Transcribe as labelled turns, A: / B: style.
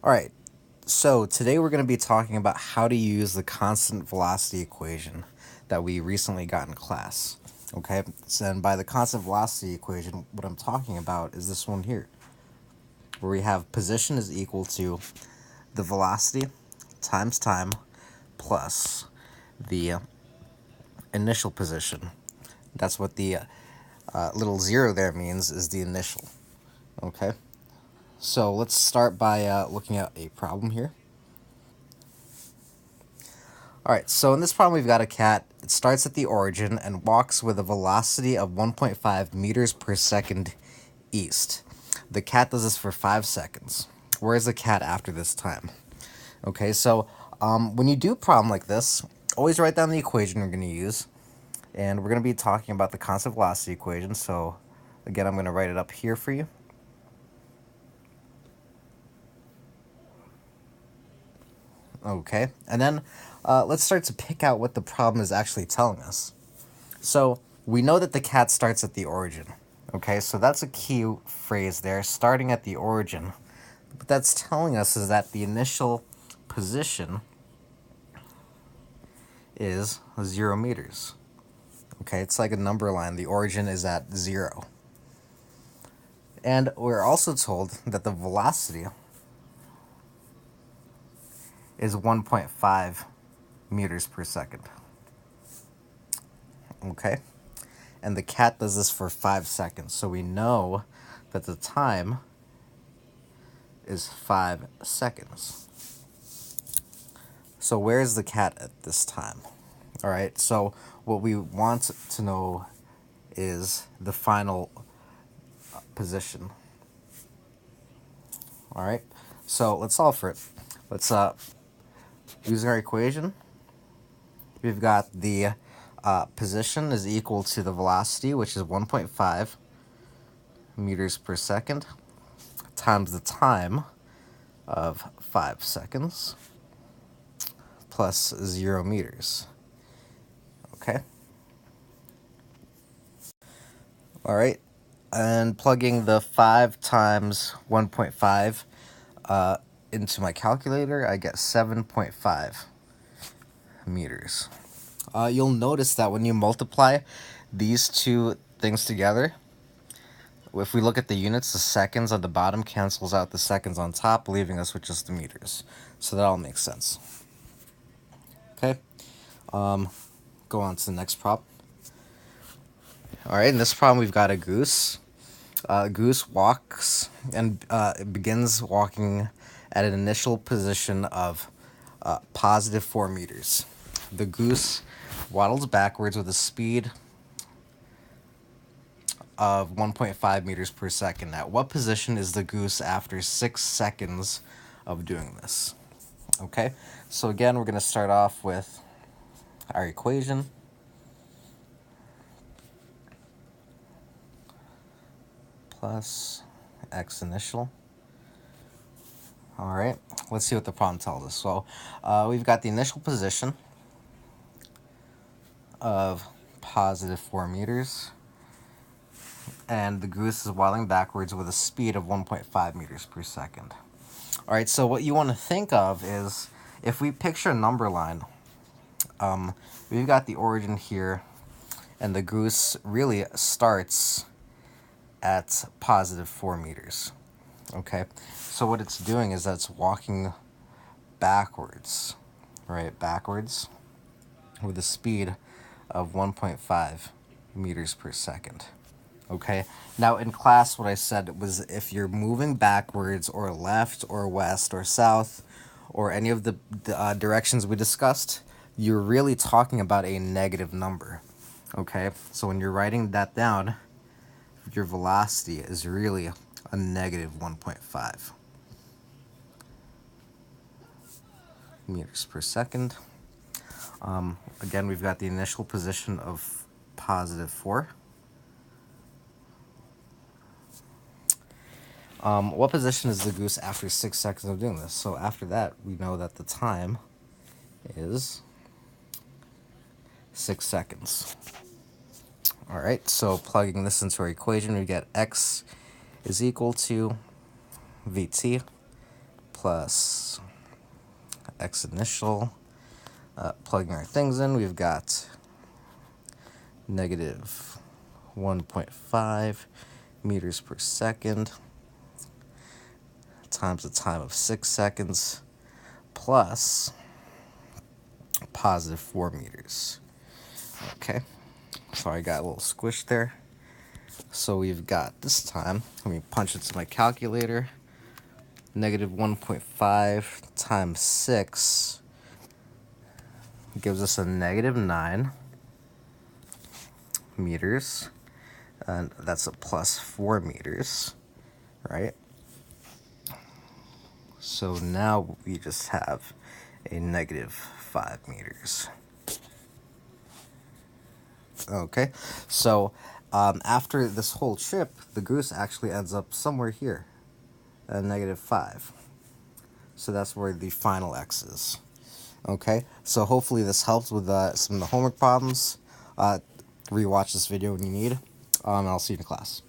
A: Alright, so today we're going to be talking about how to use the constant velocity equation that we recently got in class. Okay, so and by the constant velocity equation, what I'm talking about is this one here, where we have position is equal to the velocity times time plus the initial position. That's what the little zero there means, is the initial. Okay, so let's start by looking at a problem here. Alright, so in this problem we've got a cat. It starts at the origin and walks with a velocity of 1.5 meters per second east. The cat does this for 5 seconds. Where is the cat after this time? Okay, so when you do a problem like this, always write down the equation we're going to use. And we're going to be talking about the constant velocity equation. So again, I'm going to write it up here for you. Okay, and then let's start to pick out what the problem is actually telling us. So we know that the cat starts at the origin. Okay, so that's a key phrase there, starting at the origin. What that's telling us is that the initial position is 0 meters. Okay, it's like a number line. The origin is at 0. And we're also told that the velocity is 1.5 meters per second. Okay, and the cat does this for 5 seconds, so we know that the time is 5 seconds. So where is the cat at this time? All right, so what we want to know is the final position. All right, so let's solve for it. Let's use our equation. We've got the position is equal to the velocity, which is 1.5 meters per second, times the time of 5 seconds, plus 0 meters. Okay. All right. And plugging the 5 times 1.5 into my calculator, I get 7.5 meters. You'll notice that when you multiply these two things together, if we look at the units, the seconds on the bottom cancels out the seconds on top, leaving us with just the meters. So that all makes sense. Okay. Go on to the next problem. All right, in this problem we've got a goose. Goose walks and begins walking at an initial position of positive 4 meters. The goose waddles backwards with a speed of 1.5 meters per second. At what position is the goose after 6 seconds of doing this? Okay, so again, we're going to start off with our equation. Plus x initial. All right, let's see what the problem tells us. So we've got the initial position of positive 4 meters, and the goose is waddling backwards with a speed of 1.5 meters per second. All right, so what you want to think of is, if we picture a number line, we've got the origin here, and the goose really starts at positive 4 meters. Okay, so what it's doing is that's walking backwards, right? Backwards with a speed of 1.5 meters per second. Okay, now in class what I said was, if you're moving backwards or left or west or south or any of the directions we discussed, you're really talking about a negative number. Okay, so when you're writing that down, your velocity is really a negative 1.5 meters per second. Again, we've got the initial position of positive 4. What position is the goose after 6 seconds of doing this? So after that, we know that the time is 6 seconds. All right, so plugging this into our equation, we get x is equal to vt plus x initial. Plugging our things in, we've got negative 1.5 meters per second times the time of 6 seconds plus positive 4 meters. Okay, so I got a little squish there. So we've got this time, let me punch into my calculator, negative 1.5 times 6 gives us a negative 9 meters, and that's a plus 4 meters, right? So now we just have a negative 5 meters. Okay, so after this whole trip, the goose actually ends up somewhere here, at negative 5. So that's where the final x is. Okay, so hopefully this helps with some of the homework problems. Rewatch this video when you need. I'll see you in class.